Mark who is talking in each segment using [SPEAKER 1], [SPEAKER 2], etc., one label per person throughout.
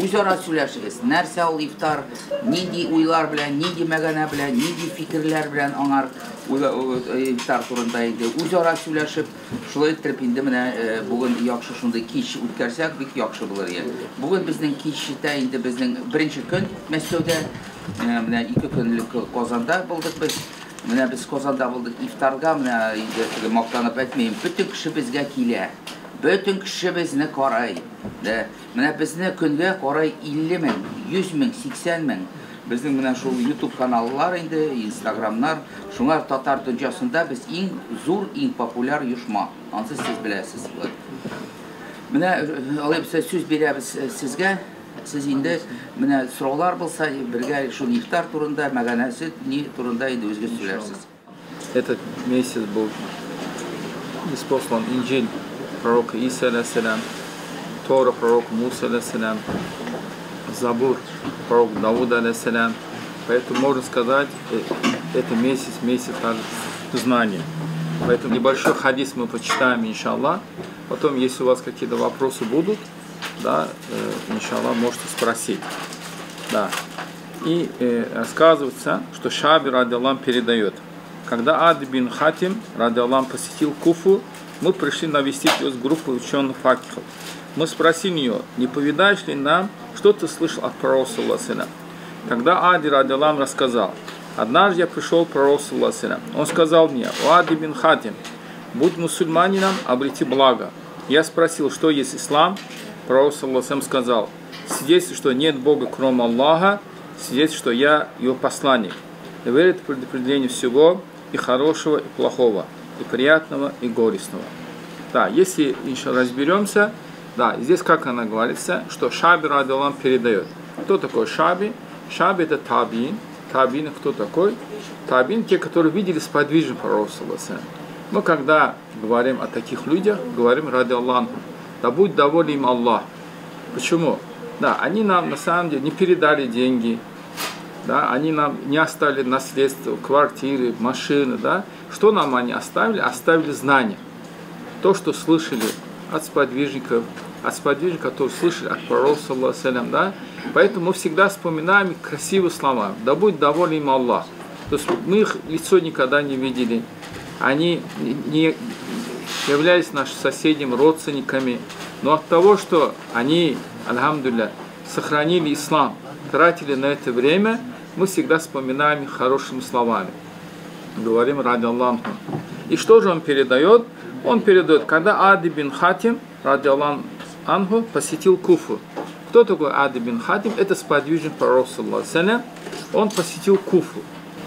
[SPEAKER 1] Үзара сөйләшегез. Нәрсә ул ифтар, нинди уйлар белән, нинди мәгънә белән, нинди фикерләр белән аңар ифтар турында инде үзара сөйләшеп, шулай итеп инде менә бүген яхшы шундый кич үткәрсәк, бик яхшы булыр иде. Бүген безнең кичтә инде безнең беренче көн Мәскәүдә, менә 2 көнлек Казанда булдык без. Менә без Казанда булдык ифтарга, менә инде мактанып әйтмәйм, бөтен кеше безгә килә. Бөтен кеше безне карай. Менә безне көнгә карай 50 мең, 100 мең, 80 мең. Безнең менә шул YouTube каналлар инде, Instagramнар, шуңар татар дөньясында без иң зур, иң популяр оешма. Аны сез беләсез. Менә алып сүз бирәбез сезгә. Сез инде менә сораулар булса, бергә шул ифтар турында, мәгънәсе ни турында инде үзегез сөйләрсез.
[SPEAKER 2] Этот месяц был ниспослан Инжиль пророка Иса алейхиссалям, Тора пророка Муса алейхиссалям, Забур пророка Давуда алейхиссалям. Поэтому можно сказать, это месяц также знания. Поэтому небольшой хадис мы почитаем, иншаллах. Потом, если у вас какие-то вопросы будут, да, иншаллах, можете спросить. Да. И рассказывается, что Шааби радиаллаху передает. Когда Ади бин Хатим радиаллаху посетил Куфу, мы пришли навестить ее с группой ученых факихов. Мы спросили ее, не повидаешь ли нам, что ты слышал от пророка саллаллаху алейхи ва саллям. Тогда Ади радиаллаху рассказал: однажды я пришел к пророку саллаллаху алейхи ва саллям. Он сказал мне: о Ади бин Хатим, будь мусульманином, обрети благо. Я спросил, что есть ислам. Пророк саллаллаху алейхи ва саллям сказал: свидетельствует, что нет Бога, кроме Аллаха, свидетельствует, что я его посланник. И верит в предопределение всего, и хорошего, и плохого, и приятного, и горестного. Да, если еще разберемся, да, здесь как она говорится, что Шааби радиаллаху передает. Кто такой Шааби? Шааби это табиин. Табиин кто такой? Табиин те, которые видели сподвижник пророка саллаллаху алейхи ва саллям. Мы когда говорим о таких людях, говорим радиаллаху, да будь доволен им Аллах. Почему? Да, они нам на самом деле не передали деньги, да, они нам не оставили наследство, квартиры, машины, да. Что нам они оставили? Оставили знания. То, что слышали от сподвижников, которые слышали от пророка саллаллаху алейхи ва саллям, да. Поэтому мы всегда вспоминаем красивые слова. Да будь доволен им Аллах. То есть мы их лицо никогда не видели. Они не являлись нашими соседями, родственниками. Но от того, что они, альхамдулилля, сохранили ислам, тратили на это время, мы всегда вспоминаем их хорошими словами. Говорим ради Аллаха. И что же он передает? Он передает, когда Ади бин Хатим, ради Аллаху анху, посетил Куфу. Кто такой Ади бин Хатим? Это сподвижник пророка саллаллаху алейхи ва саллям. Он посетил Куфу.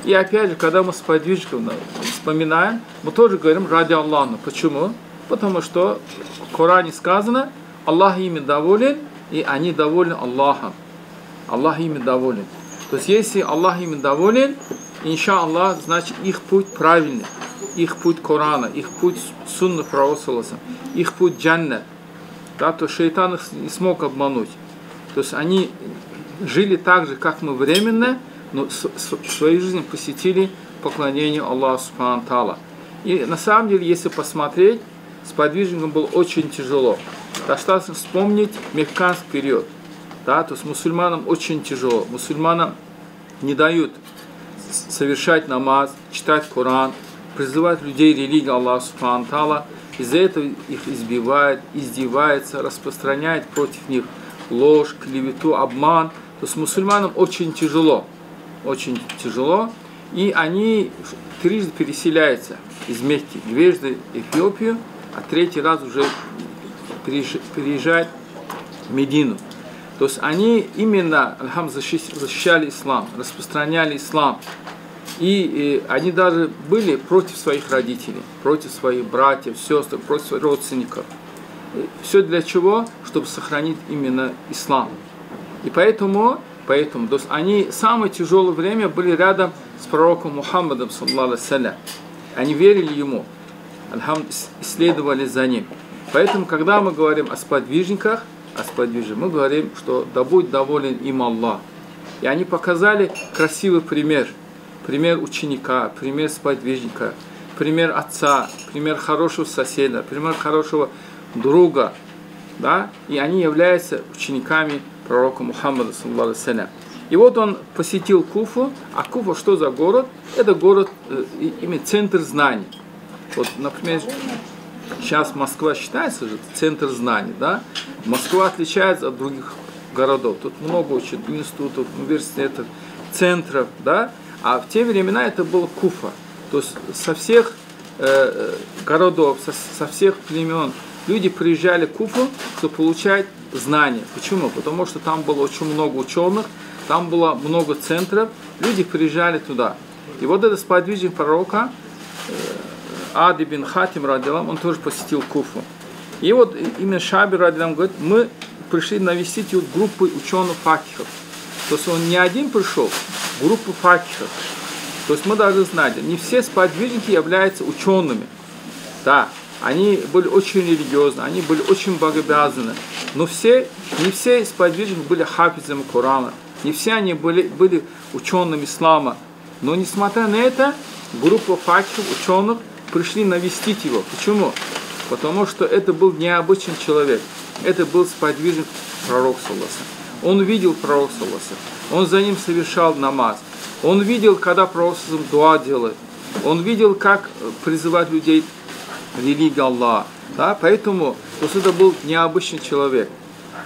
[SPEAKER 2] И опять же, когда мы сподвижников вспоминаем, мы тоже говорим ради Аллаха. Почему? Потому что в Коране сказано, Аллах ими доволен, и они довольны Аллахом. Аллах ими доволен. То есть, если Аллах ими доволен, иншаллах, значит, их путь правильный. Их путь Корана, их путь сунны пророка саллаллаху алейхи ва саллям, их путь джаннат. Да, то шайтан их не смог обмануть. То есть, они жили так же, как мы временно, но в своей жизни посетили поклонение Аллаху субхану тааля. И на самом деле, если посмотреть, сподвижникам было очень тяжело. Достаточно вспомнить мекканский период. Да, то есть мусульманам очень тяжело. Мусульманам не дают совершать намаз, читать Коран, призывать людей религии Аллаха субхану тааля. Из-за этого их избивают, издеваются, распространяют против них ложь, клевету, обман. То есть мусульманам очень тяжело. Очень тяжело. И они трижды переселяются из Мекки, дважды в Эфиопию, а третий раз уже переезжают в Медину. То есть они именно, защищали ислам, распространяли ислам. И они даже были против своих родителей, против своих братьев, сестер, против своих родственников. Все для чего? Чтобы сохранить именно ислам. И поэтому то есть они самое тяжелое время были рядом с пророком Мухаммадом, саллаллаху алейхи ва саллям. Они верили ему, исследовали за ним. Поэтому, когда мы говорим о сподвижниках, мы говорим, что да будь доволен им Аллах. И они показали красивый пример. Пример ученика, пример сподвижника, пример отца, пример хорошего соседа, пример хорошего друга. Да? И они являются учениками пророка Мухаммада, саллаллаху алейхи вассалям. И вот он посетил Куфу, а Куфа что за город? Это город, именно центр знаний. Вот, например, сейчас Москва считается же центр знаний, да? Москва отличается от других городов. Тут много очень институтов, университетов, центров, да? А в те времена это был Куфа. То есть со всех городов, со всех племен люди приезжали в Куфу, чтобы получать знания. Почему? Потому что там было очень много ученых, там было много центров, люди приезжали туда. И вот этот сподвижник пророка, Ади бин Хатим, он тоже посетил Куфу. И вот именно Шаби говорит, мы пришли навестить вот группу ученых-факихов. То есть он не один пришел, группу факихов. То есть мы должны знать, не все сподвижники являются учеными. Да, они были очень религиозны, они были очень богобоязны. Но не все сподвижники были хафизами Корана. Не все они были учеными ислама. Но несмотря на это, группа факихов, ученых, пришли навестить его. Почему? Потому что это был необычный человек. Это был сподвижник пророка, саллаллаху алейхи вассалям. Он видел пророка, саллаллаху алейхи вассалям. Он за ним совершал намаз. Он видел, когда пророк дуа делает. Он видел, как призывать людей в религию Аллаха. Да? Поэтому это был необычный человек.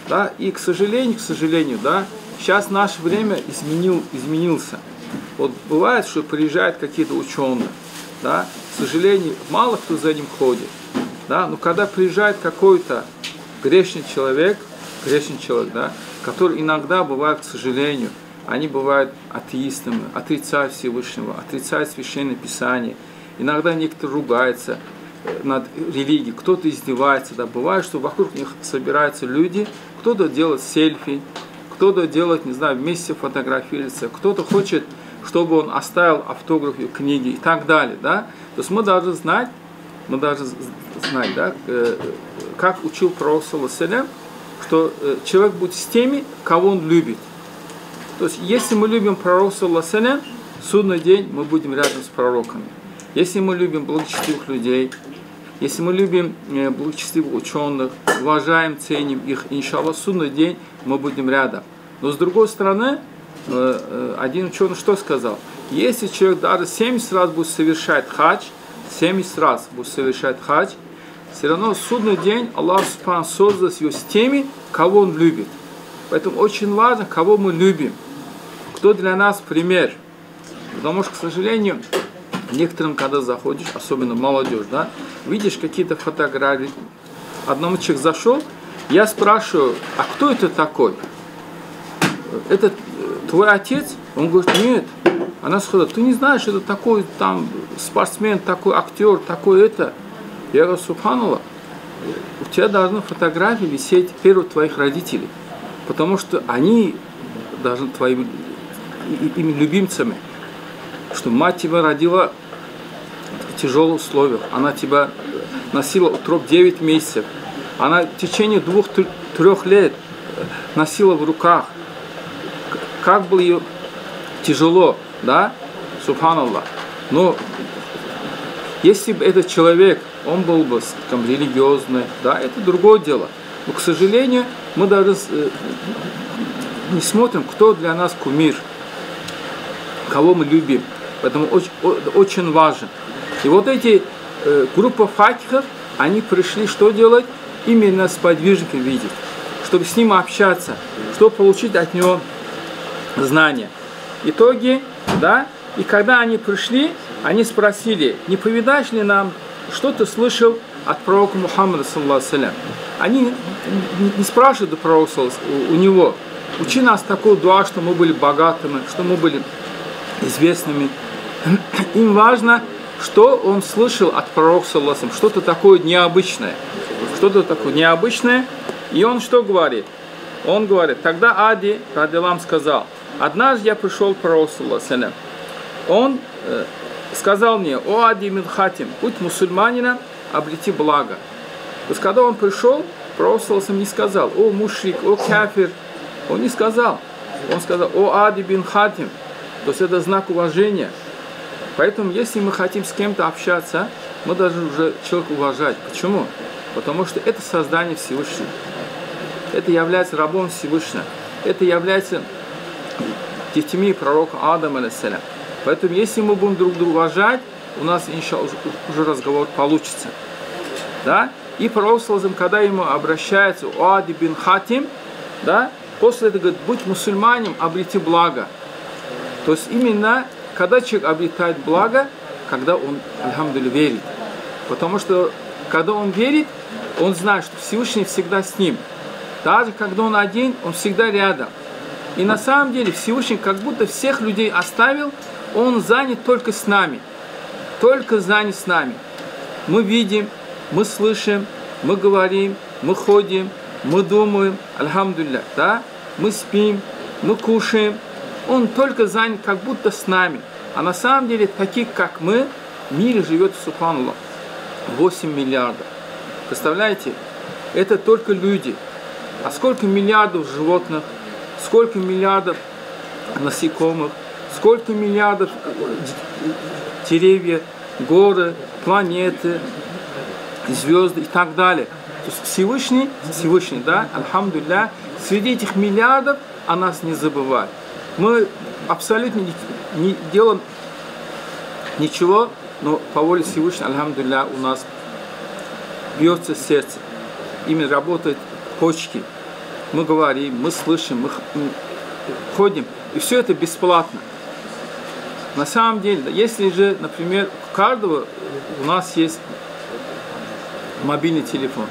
[SPEAKER 2] Да? И, к сожалению, да, сейчас наше время изменился. Вот бывает, что приезжают какие-то ученые. Да? К сожалению, мало кто за ним ходит. Да? Но когда приезжает какой-то грешный человек, да, который иногда бывает, к сожалению, они бывают атеистами, отрицают Всевышнего, отрицают Священное Писание. Иногда некоторые ругаются над религией, кто-то издевается. Да. Бывает, что вокруг них собираются люди, кто-то делает селфи, кто-то делает, не знаю, вместе фотографируется, кто-то хочет, чтобы он оставил автографы книги и так далее. Да. То есть мы должны знать, да, как учил пророк, саллаллаху алейхи вассалям, что человек будет с теми, кого он любит. То есть, если мы любим пророка, саллаллаху алейхи вассалям, в судный день мы будем рядом с пророками. Если мы любим благочестивых людей, если мы любим благочестивых ученых, уважаем, ценим их, иншаллах, в судный день мы будем рядом. Но с другой стороны, один ученый что сказал? Если человек даже 70 раз будет совершать хадж, все равно в судный день Аллах Субхану создал его с теми, кого он любит. Поэтому очень важно, кого мы любим, кто для нас пример. Потому что, к сожалению, некоторым, когда заходишь, особенно молодежь, да, видишь какие-то фотографии. Одному человек зашел, я спрашиваю, а кто это такой? Это твой отец? Он говорит, нет. Она сказала, ты не знаешь, это такой там спортсмен, такой актер, такой это. Я говорю, субханаллах, у тебя должны фотографии висеть первых твоих родителей, потому что они должны твоими любимцами, что мать тебя родила в тяжелых условиях, она тебя носила утробу 9 месяцев, она в течение 2-3 лет носила в руках, как было ее тяжело, да, субханаллах. Но если бы этот человек, он был бы там религиозный, да, это другое дело. Но, к сожалению, мы даже не смотрим, кто для нас кумир, кого мы любим. Поэтому очень важно. И вот эти группы факихов, они пришли что делать? Именно сподвижника видеть, чтобы с ним общаться, чтобы получить от него знания. Итоги, да, и когда они пришли, они спросили, не повидаешь ли нам, что ты слышал от пророка Мухаммада, саллаллаху алейхи вассалям. Они не спрашивают пророка у него, учи нас такую дуа, что мы были богатыми, что мы были известными. Им важно, что он слышал от пророка, саллаллаху алейхи вассалям, что-то такое необычное. Что-то такое необычное. И он что говорит? Он говорит, тогда Ади, радиллаху анху, сказал, однажды я пришел к пророку, саллаллаху алейхи вассалям. Он сказал мне, о Ади бин Хатим, будь мусульманином, обрети благо. То есть, когда он пришел, пророк не сказал, о мушрик, о кафир. Он не сказал. Он сказал, о Ади бин Хатим. То есть, это знак уважения. Поэтому, если мы хотим с кем-то общаться, мы должны уже человека уважать. Почему? Потому что это создание Всевышнего. Это является рабом Всевышнего. это является детьми пророка Адама, алейхиссалям. Поэтому, если мы будем друг друга уважать, у нас, иншаллах, уже разговор получится. Да? И пророк, когда ему обращается Ади бин Хатим, да, после этого говорит: будь мусульманином, обрети благо. То есть именно, когда человек обретает благо, когда он, альхамдулилля, верит. Потому что, когда он верит, он знает, что Всевышний всегда с ним. Даже когда он один, он всегда рядом. И на самом деле Всевышний как будто всех людей оставил, он занят только с нами. Только занят с нами. Мы видим, мы слышим, мы говорим, мы ходим, мы думаем, альхамдулилля, да? Мы спим, мы кушаем. Он только занят как будто с нами. А на самом деле, таких как мы, в мире живет, субханаллах, 8 миллиардов. Представляете? Это только люди. А сколько миллиардов животных, сколько миллиардов насекомых, сколько миллиардов деревьев, горы, планеты, звезды и так далее. То есть Всевышний, да, альхамдулилля, среди этих миллиардов о нас не забывает. Мы абсолютно не делаем ничего, но по воле Всевышнего, альхамдулилля, у нас бьется сердце, именно работают почки. Мы говорим, мы слышим, мы ходим, и все это бесплатно. На самом деле, если же, например, у каждого у нас есть мобильный телефон.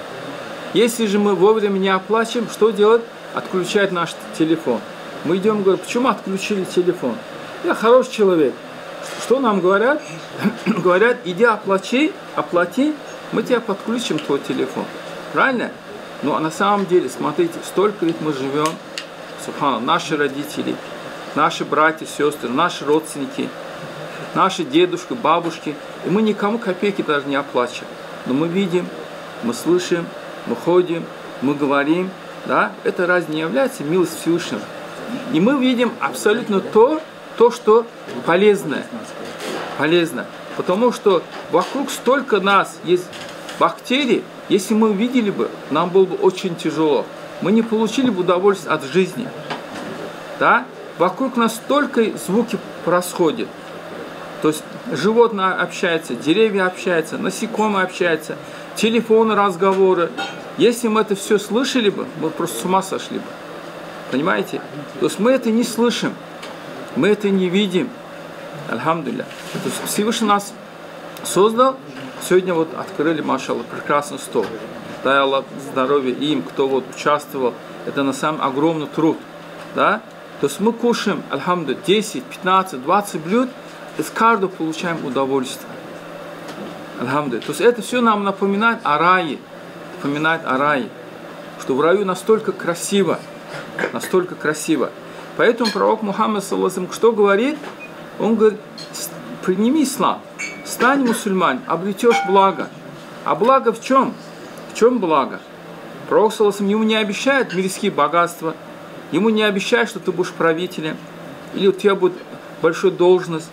[SPEAKER 2] Если же мы вовремя не оплачиваем, что делать? Отключать наш телефон. Мы идем и говорим: почему отключили телефон? Я хороший человек. Что нам говорят? Говорят: иди оплати, мы тебя подключим, твой телефон. Правильно? Ну а на самом деле, смотрите, столько лет мы живем, субханаллах, наши родители, наши братья, сестры, наши родственники, наши дедушки, бабушки, и мы никому копейки даже не оплачиваем. Но мы видим, мы слышим, мы ходим, мы говорим, да? Это разве не является милость Всевышнего? И мы видим абсолютно то, что полезное. Полезно. Потому что вокруг столько нас есть бактерий, если мы увидели бы, нам было бы очень тяжело. Мы не получили бы удовольствие от жизни. Да? Вокруг нас столько звуки происходят. То есть животные общаются, деревья общаются, насекомые общаются, телефоны, разговоры. Если мы это все слышали бы, мы просто с ума сошли бы. Понимаете? То есть мы это не слышим, мы это не видим. Альхамдулилля. То есть Всевышний нас создал. Сегодня вот открыли, машаллах, прекрасный стол. Дай Аллах здоровья им, кто вот участвовал. Это на самом огромный труд. Да? То есть мы кушаем, альхамдулилля, 10, 15, 20 блюд, из каждого получаем удовольствие. Альхамдулилля. То есть это все нам напоминает о рае. Напоминает о рае. Что в раю настолько красиво. Настолько красиво. Поэтому пророк Мухаммад, саллаллаху, что говорит? Он говорит: прими ислам, стань мусульманином, обретешь благо. А благо в чем? В чем благо? Пророк, саллаллаху, ему не обещает мирские богатства, ему не обещает, что ты будешь правителем, или у тебя будет большая должность.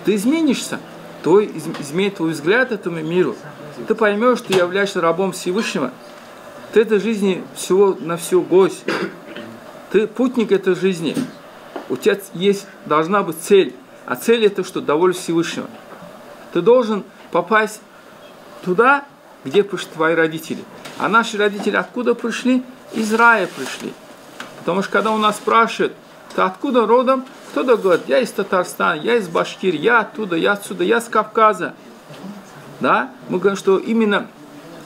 [SPEAKER 2] Ты изменишься, изменит твой взгляд этому миру. Ты поймешь, что ты являешься рабом Всевышнего. Ты этой жизни всего на всю гость. Ты путник этой жизни. У тебя должна быть цель. А цель это что? Довольно Всевышнего. Ты должен попасть туда, где пришли твои родители. А наши родители откуда пришли? Из рая пришли. Потому что когда у нас спрашивают: ты откуда родом? Кто-то говорит: я из Татарстана, я из Башкирии, я оттуда, я отсюда, я с Кавказа. Да? Мы говорим, что именно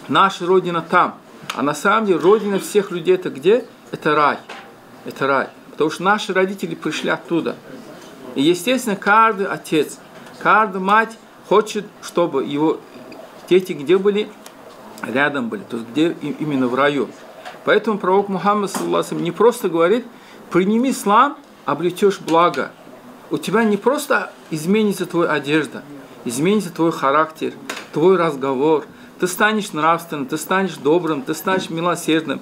[SPEAKER 2] наша родина там. А на самом деле родина всех людей это где? Это рай. Это рай. Потому что наши родители пришли оттуда. И естественно, каждый отец, каждая мать хочет, чтобы его дети где были? Рядом были. То есть где именно в раю. Поэтому пророк Мухаммад, саллаллаху, не просто говорит: прими ислам, обретешь благо. У тебя не просто изменится твоя одежда, изменится твой характер, твой разговор. Ты станешь нравственным, ты станешь добрым, ты станешь милосердным.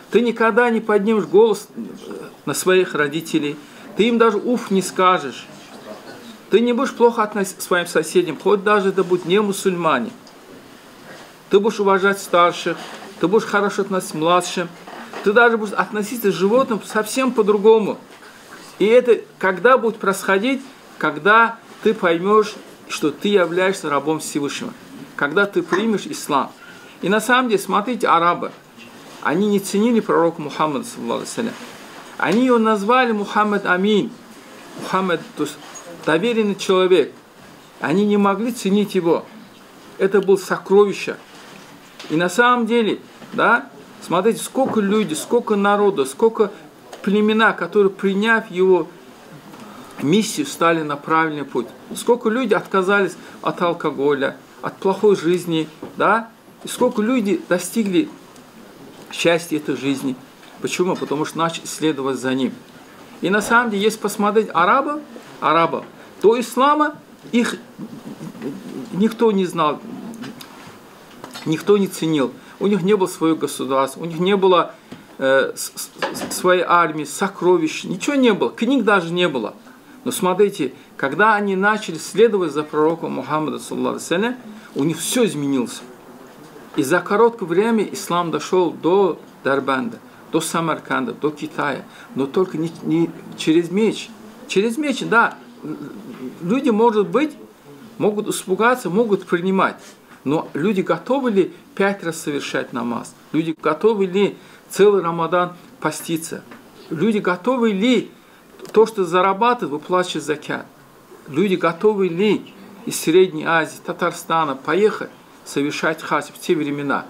[SPEAKER 2] Ты никогда не поднимешь голос на своих родителей. Ты им даже уф не скажешь. Ты не будешь плохо относиться к своим соседям, хоть даже это будут не мусульмане. Ты будешь уважать старших, ты будешь хорошо относиться к младшим. Ты даже будешь относиться к животным совсем по-другому. И это когда будет происходить? Когда ты поймешь, что ты являешься рабом Всевышнего. Когда ты примешь ислам. И на самом деле, смотрите, арабы, они не ценили пророка Мухаммада, саллаллаху алейхи ва саллям. Они его назвали Мухаммад Амин. Мухаммад, то есть доверенный человек. Они не могли ценить его. Это было сокровище. И на самом деле, да, смотрите, сколько людей, сколько народа, сколько племена, которые, приняв его миссию, стали на правильный путь. Сколько людей отказались от алкоголя, от плохой жизни, да? И сколько людей достигли счастья этой жизни. Почему? Потому что начали следовать за ним. И на самом деле, если посмотреть арабов, до ислама их никто не знал, никто не ценил. У них не было своего государства, у них не было своей армии, сокровищ, ничего не было, книг даже не было. Но смотрите, когда они начали следовать за пророком Мухаммадом, саллаллаху алейхи ва саллям, у них все изменилось. И за короткое время ислам дошел до Дарбанда, до Самарканда, до Китая, но только не через меч. Через меч, да, люди, может быть, могут испугаться, могут принимать, но люди готовы ли 5 раз совершать намаз? Люди готовы ли целый Рамадан поститься? Люди готовы ли то, что зарабатывают, выплачивать закят? Люди готовы ли из Средней Азии, Татарстана поехать совершать хадж в те времена?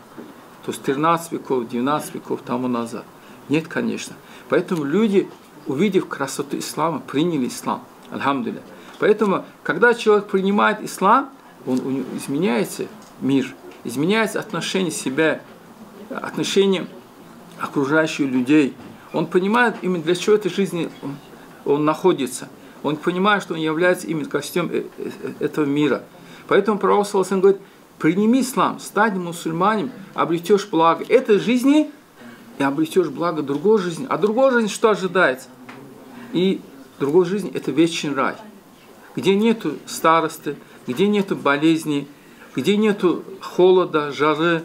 [SPEAKER 2] То есть 13 веков, 12 веков тому назад. Нет, конечно. Поэтому люди, увидев красоту ислама, приняли ислам. Альхамдулилля. Поэтому, когда человек принимает ислам, у него изменяется мир, изменяется отношение себя, отношение окружающих людей. Он понимает именно для чего этой жизни он находится. Он понимает, что он является именно гостем этого мира. Поэтому пророк саллаллаху алейхи ва саллям говорит: прими ислам, стань мусульманином, обретешь благо этой жизни и обретешь благо другой жизни. А другой жизни что ожидается? И другой жизни это вечный рай, где нету старости, где нету болезней, где нету холода, жары,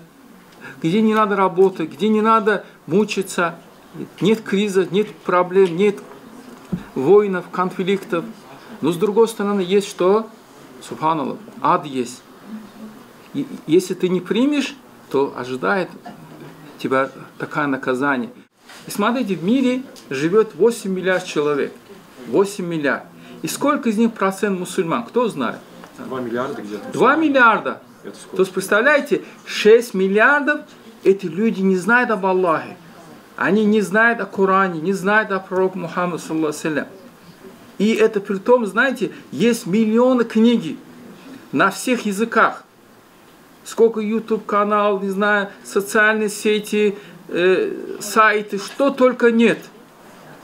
[SPEAKER 2] где не надо работать, где не надо мучиться, нет криза, нет проблем, нет войн, конфликтов. Но с другой стороны есть что? Субханаллах, ад есть. И если ты не примешь, то ожидает тебя такое наказание. И смотрите, в мире живет 8 миллиардов человек. 8 миллиардов. И сколько из них процент мусульман? Кто знает?
[SPEAKER 3] 2 миллиарда где-то.
[SPEAKER 2] 2 миллиарда. То есть, представляете, 6 миллиардов эти люди не знают об Аллахе. Они не знают о Коране, не знают о пророке Мухаммаде, саллаллаху алейхи ва саллям. И это при том, знаете, есть миллионы книг на всех языках. Сколько YouTube-канал, не знаю, социальные сети, сайты, что только нет.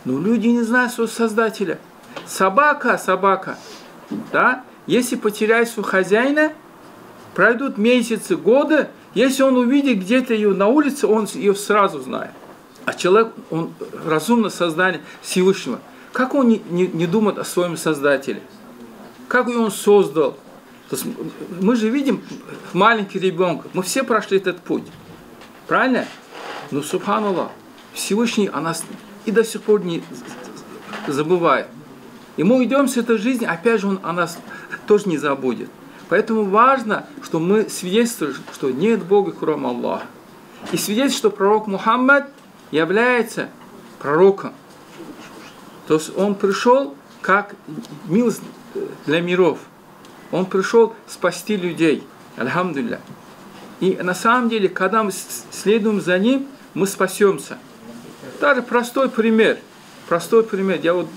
[SPEAKER 2] Но люди не знают своего Создателя. Собака, да, если потеряет своего хозяина, пройдут месяцы, годы, если он увидит где-то ее на улице, он ее сразу знает. А человек, он разумное создание Всевышнего. Как он не думает о своем Создателе? Как он создал? То есть мы же видим маленький ребенка, мы все прошли этот путь. Правильно? Но, субханаллах, Всевышний о нас и до сих пор не забывает. И мы уйдем с этой жизни, опять же, он о нас тоже не забудет. Поэтому важно, что мы свидетельствуем, что нет Бога, кроме Аллаха. И свидетельствуем, что пророк Мухаммад является пророком. То есть он пришел как милость для миров. Он пришел спасти людей. Альхамдулилля. И на самом деле, когда мы следуем за ним, мы спасемся. Даже простой пример. Я вот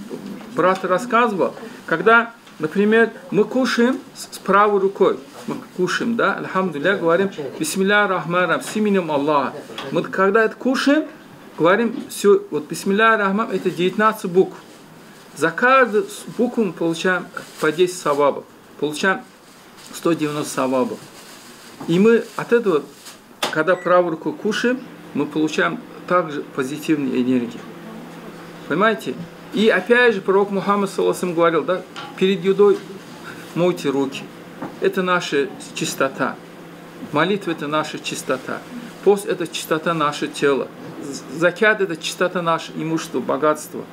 [SPEAKER 2] брату рассказывал, когда, например, мы кушаем с правой рукой. Мы кушаем, да, альхамдулилля, говорим бисмилля рахман рахим, с именем Аллаха. Мы когда это кушаем, говорим все, вот бисмилля рахман, это 19 букв. За каждую букву мы получаем по 10 савабов. Получаем 190 савабов. И мы от этого, когда правой рукой кушаем, мы получаем также позитивные энергии. Понимаете? И опять же, пророк Мухаммад, саллаллаху алейхи ва саллям, говорил, да, перед едой мойте руки. Это наша чистота. Молитва – это наша чистота. Пост – это чистота нашего тела. закят – это чистота нашего имущества, богатства.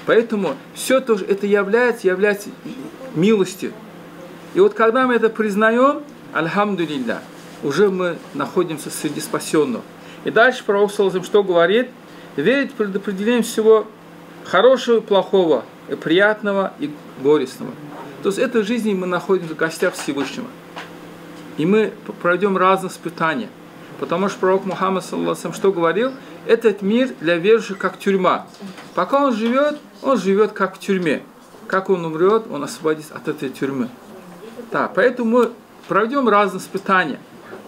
[SPEAKER 2] Поэтому все то, это является милостью. И вот когда мы это признаем, альхамдулилля, уже мы находимся среди спасенных. И дальше пророк что говорит? Верить в предопределение всего хорошего и плохого, и приятного и горестного. То есть в этой жизни мы находимся в гостях Всевышнего. И мы пройдем разные испытания. Потому что пророк Мухаммад, что говорил? Этот мир для верующих как тюрьма. Пока он живет как в тюрьме. Как он умрет, он освободится от этой тюрьмы. Да, поэтому мы пройдем разные испытания.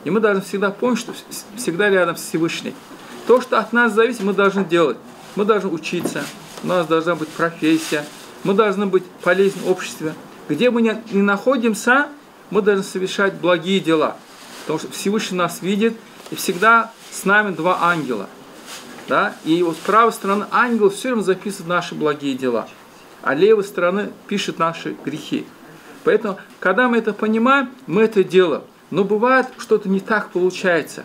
[SPEAKER 2] И мы должны всегда помнить, что всегда рядом Всевышний. То, что от нас зависит, мы должны делать. Мы должны учиться, у нас должна быть профессия, мы должны быть полезны обществу. Где мы ни находимся, мы должны совершать благие дела. Потому что Всевышний нас видит, и всегда с нами два ангела. Да? И вот с правой стороны ангел все время записывает наши благие дела, а левой стороны пишет наши грехи. Поэтому, когда мы это понимаем, мы это делаем. Но бывает, что-то не так получается.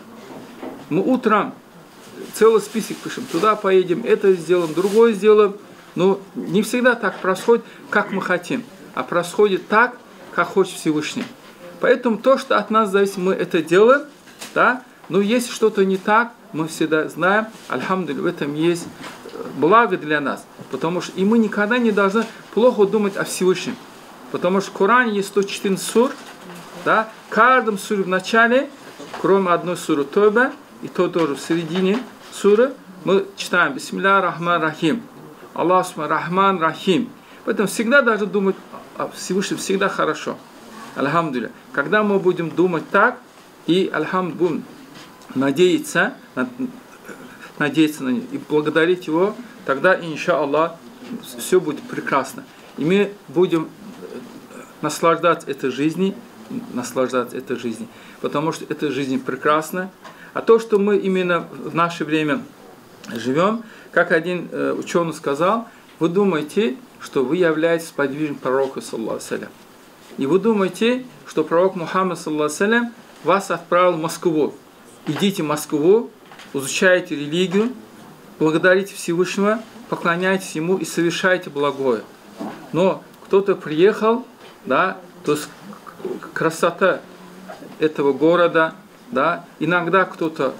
[SPEAKER 2] Мы утром целый список пишем, туда поедем, это сделаем, другое сделаем. Но не всегда так происходит, как мы хотим, а происходит так, как хочет Всевышний. Поэтому то, что от нас зависит, мы это делаем, да? Но если что-то не так, мы всегда знаем, альхамдулилля, в этом есть благо для нас. Потому что и мы никогда не должны плохо думать о Всевышнем. Потому что в Коране есть 114 сур, да? В каждом суре в начале, кроме одной суры Тойба, и то тоже в середине суры, мы читаем Бисмилля рахман рахим. Аллах рахман рахим. Поэтому всегда даже думать о Всевышнем всегда хорошо. Альхамдулилля. Когда мы будем думать так, и будем надеяться на него и благодарить его, тогда, иншаллах, все будет прекрасно. И мы будем наслаждаться этой жизнью, потому что эта жизнь прекрасна. А то, что мы именно в наше время живем, как один ученый сказал, вы думаете, что вы являетесь сподвижником пророка, саллаллаху алейхи ва саллям. И вы думаете, что пророк Мухаммад, саллаллаху алейхи ва саллям, вас отправил в Москву. Идите в Москву, изучайте религию, благодарите Всевышнего, поклоняйтесь Ему и совершайте благое. Но кто-то приехал, да, то есть красота этого города, да, иногда кто-то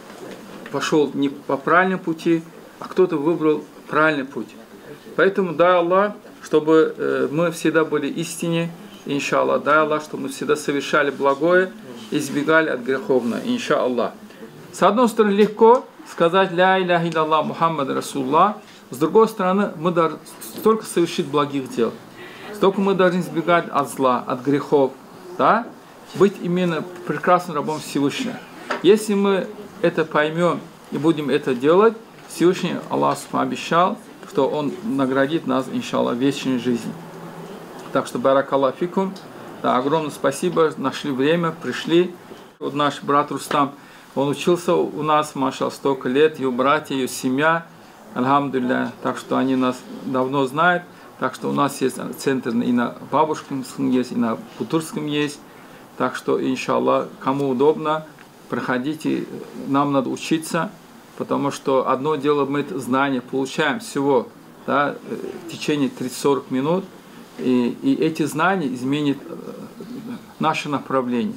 [SPEAKER 2] пошел не по правильному пути, а кто-то выбрал правильный путь. Поэтому дай Аллах, чтобы мы всегда были истине, иншаллах, дай Аллах, чтобы мы всегда совершали благое, избегали от греховного, иншаллах. С одной стороны, легко сказать «Ля иляха илlallah Мухаммад Расуллах», с другой стороны, мы должны столько совершить благих дел, столько мы должны избегать от зла, от грехов, да? Быть именно прекрасным рабом Всевышнего. Если мы это поймем и будем это делать, Всевышний Аллах обещал, что Он наградит нас, иншаллах, вечной жизнью. Так что, баракаллаху фикум, да, огромное спасибо, нашли время, пришли. Вот наш брат Рустам, он учился у нас, машаллах, столько лет, его братья, ее семья, альхамдулилля, так что они нас давно знают. Так что у нас есть центр и на Бабушкинском есть, и на Бутырском есть. Так что, иншаллах, кому удобно, проходите, нам надо учиться, потому что одно дело мы знания получаем всего, да, в течение 30-40 минут, и эти знания изменят наше направление.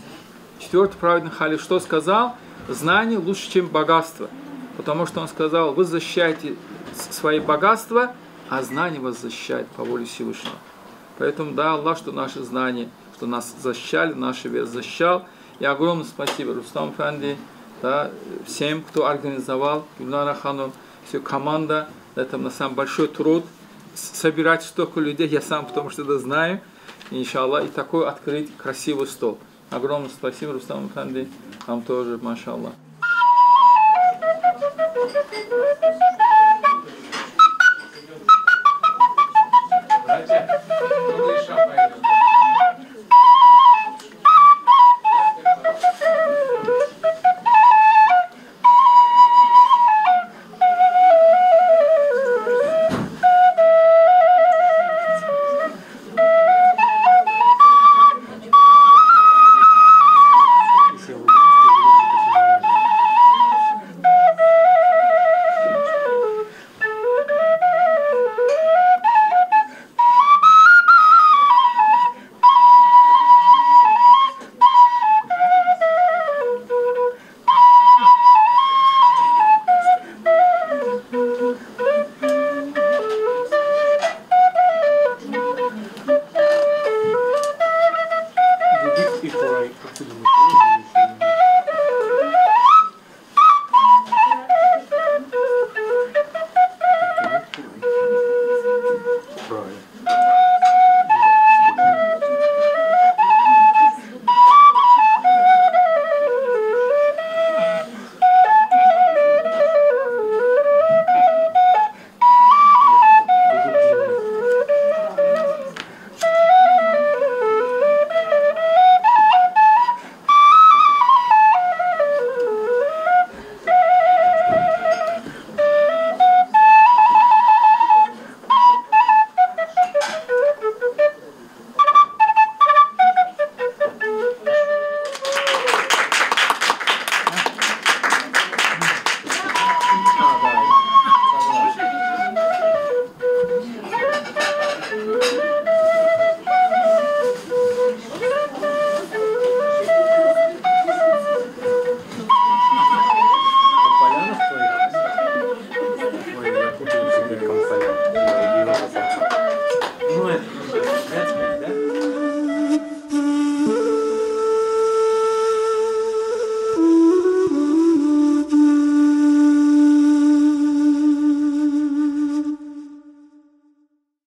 [SPEAKER 2] Четвертый праведный халиф что сказал? Знание лучше, чем богатство, потому что он сказал, вы защищаете свои богатства, а знание вас защищает по воле Всевышнего. Поэтому дай Аллах, что наши знания, что нас защищали, наш вес защищал. И огромное спасибо Рустам Эфенди, да, всем, кто организовал, Гюльнара Ханум, всю команда. Это на самом большой труд. Собирать столько людей, я сам потому что это знаю, иншаллах, и такой открыть красивый стол. Огромное спасибо Рустам Эфенди, вам тоже, машаллах.